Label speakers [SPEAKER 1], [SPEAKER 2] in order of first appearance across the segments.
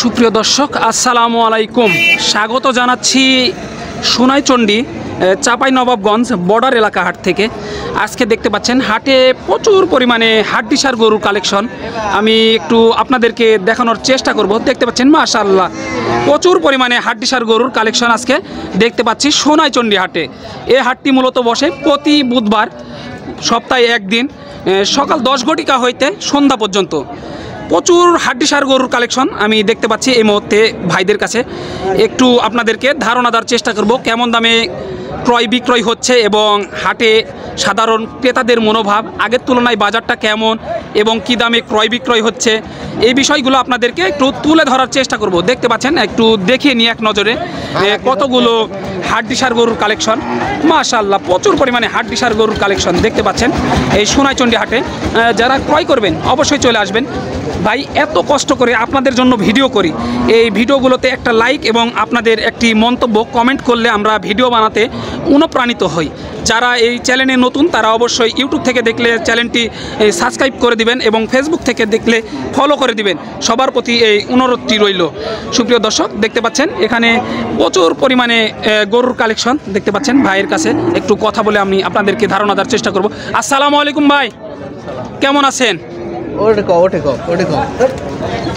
[SPEAKER 1] সুপ্রিয় দর্শক আসসালামু আলাইকুম, স্বাগত জানাচ্ছি সোনাইচন্ডী চাঁপাইনবাবগঞ্জ বর্ডার এলাকা হাট থেকে। আজকে দেখতে পাচ্ছেন হাটে প্রচুর পরিমাণে হাড্ডিসার গরুর কালেকশন। আমি একটু আপনাদেরকে দেখানোর চেষ্টা করব। দেখতে পাচ্ছেন মাশাআল্লাহ প্রচুর পরিমাণে হাড্ডিসার গরুর কালেকশন আজকে দেখতে পাচ্ছি সোনাইচন্ডী হাটে। এই হাটটি মূলত বসে প্রতি বুধবার, সপ্তাহে একদিন সকাল 10 ঘটিকা হইতে সন্ধ্যা পর্যন্ত। প্রচুর হাড্ডিসার গরুর কালেকশন আমি দেখতে পাচ্ছি এই মুহূর্তে ভাইদের কাছে। একটু আপনাদেরকে ধারণা দেওয়ার চেষ্টা করব কেমন দামে ক্রয় বিক্রয় হচ্ছে এবং হাটে সাধারণ ক্রেতাদের মনোভাব, আগের তুলনায় বাজারটা কেমন এবং কী দামে ক্রয় বিক্রয় হচ্ছে, এই বিষয়গুলো আপনাদেরকে একটু তুলে ধরার চেষ্টা করব। দেখতে পাচ্ছেন, একটু দেখিয়ে নিয়ে এক নজরে কতগুলো হাড্ডিসার গরুর কালেকশন। মাশাআল্লাহ প্রচুর পরিমাণে হাড্ডিসার গরুর কালেকশন দেখতে পাচ্ছেন এই সোনাইচন্ডী হাটে। যারা ক্রয় করবেন অবশ্যই চলে আসবেন। ভাই এত কষ্ট করে আপনাদের জন্য ভিডিও করি, এই ভিডিওগুলোতে একটা লাইক এবং আপনাদের একটি মন্তব্য কমেন্ট করলে আমরা ভিডিও বানাতে অনুপ্রাণিত হই। যারা এই চ্যানেলে নতুন তারা অবশ্যই ইউটিউব থেকে দেখলে চ্যানেলটি সাবস্ক্রাইব করে দিবেন এবং ফেসবুক থেকে দেখলে ফলো করে দিবেন। সবার প্রতি এই অনুরোধটি রইল। সুপ্রিয় দর্শক দেখতে পাচ্ছেন এখানে প্রচুর পরিমাণে গরুর কালেকশন দেখতে পাচ্ছেন। ভাইয়ের কাছে একটু কথা বলে আমি আপনাদেরকে ধারণা দেওয়ার চেষ্টা করব। আসসালামু আলাইকুম ভাই, কেমন আছেন?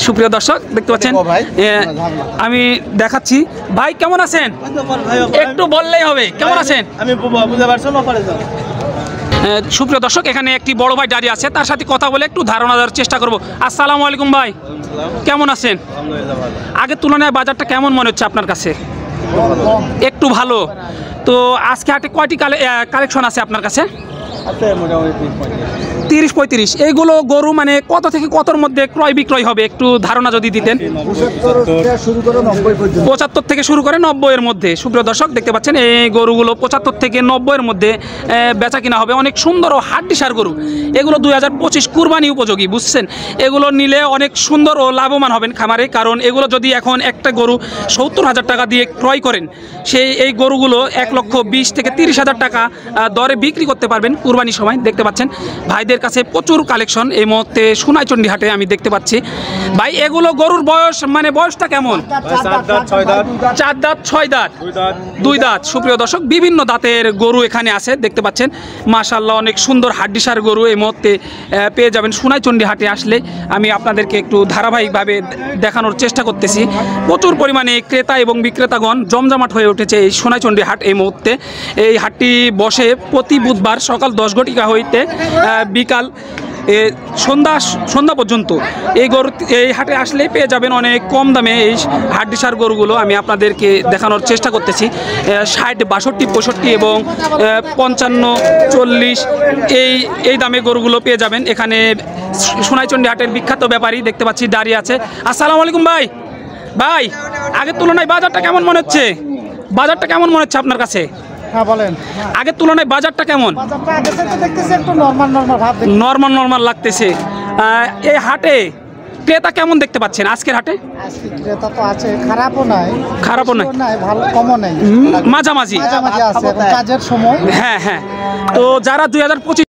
[SPEAKER 1] সুপ্রিয় দর্শক দেখতে পাচ্ছেন আমি দেখাচ্ছি। ভাই কেমন আছেন? একটু বললেই হবে, কেমন আছেন? সুপ্রিয় দর্শক এখানে একটি বড় ভাই দাঁড়িয়ে আছে, তার সাথে কথা বলে একটু ধারণা দেওয়ার চেষ্টা করব। আসসালামু আলাইকুম ভাই, কেমন আছেন? আগের তুলনায় বাজারটা কেমন মনে হচ্ছে আপনার কাছে? একটু ভালো। তো আজকে হাটে কয়টি কালেকশন আছে আপনার কাছে? 30-35। এইগুলো গরু মানে কত থেকে কতর মধ্যে ক্রয় বিক্রয় হবে একটু ধারণা যদি দিতেন। 75 থেকে শুরু করে 90-এর মধ্যে। সুপ্রিয় দর্শক দেখতে পাচ্ছেন এই গরুগুলো 75 থেকে 90-এর মধ্যে বেচা কিনা হবে। অনেক সুন্দর ও হাড্ডিসার গরু এগুলো। 2025 কুরবানি উপযোগী, বুঝছেন? এগুলো নিলে অনেক সুন্দর ও লাভবান হবেন খামারে। কারণ এগুলো যদি এখন একটা গরু 70,000 টাকা দিয়ে ক্রয় করেন, এই গরুগুলো 1,20,000 থেকে 30,000 টাকা দরে বিক্রি করতে পারবেন কুরবানি সময়। দেখতে পাচ্ছেন ভাইদের কাছে প্রচুর কালেকশন এই মুহূর্তে সোনাইচন্ডী হাটে আমি দেখতে পাচ্ছি। ভাই এগুলো গরুর বয়স মানে বয়সটা কেমন? 4 দাঁত 6 দাঁত 2 দাঁত। সুপ্রিয় দর্শক বিভিন্ন দাঁতের গরু এখানে আছে দেখতে পাচ্ছেন। মাশাআল্লাহ অনেক সুন্দর হাড্ডিসার গরু এই মুহূর্তে পেয়ে যাবেন সোনাইচন্ডী হাটে আসলে। আমি আপনাদেরকে একটু ধারাবাহিকভাবে দেখানোর চেষ্টা করতেছি। প্রচুর পরিমাণে ক্রেতা এবং বিক্রেতাগণ জমজমাট হয়ে উঠেছে এই সোনাইচন্ডী হাট এই মুহূর্তে। এই হাটটি বসে প্রতি বুধবার সকাল 10 ঘটিকা হইতে বিকাল সন্ধ্যা পর্যন্ত। এই হাটে আসলেই পেয়ে যাবেন অনেক কম দামে এই হাড্ডিসার গরুগুলো। আমি আপনাদেরকে দেখানোর চেষ্টা করতেছি। 60, 62, 65 এবং 55, 40 এই দামে গরুগুলো পেয়ে যাবেন এখানে। সোনাইচন্ডী হাটের বিখ্যাত ব্যাপারী দেখতে পাচ্ছি দাঁড়িয়ে আছে। আসসালামু আলাইকুম ভাই। ভাই আগের তুলনায় বাজারটা কেমন মনে হচ্ছে? বাজারটা কেমন মনে হচ্ছে আপনার কাছে?
[SPEAKER 2] হ্যাঁ বলেন।
[SPEAKER 1] আগের তুলনায় বাজারটা কেমন? নরমাল লাগতেছে। এই হাটে ক্রেতা কেমন দেখতে পাচ্ছেন আজকের হাটে?
[SPEAKER 2] ক্রেতা তো আছে, খারাপও নাই ভালো কমও নাই,
[SPEAKER 1] মাঝামাঝি
[SPEAKER 2] আছে কাজের সময়।
[SPEAKER 1] হ্যাঁ। তো যারা 2025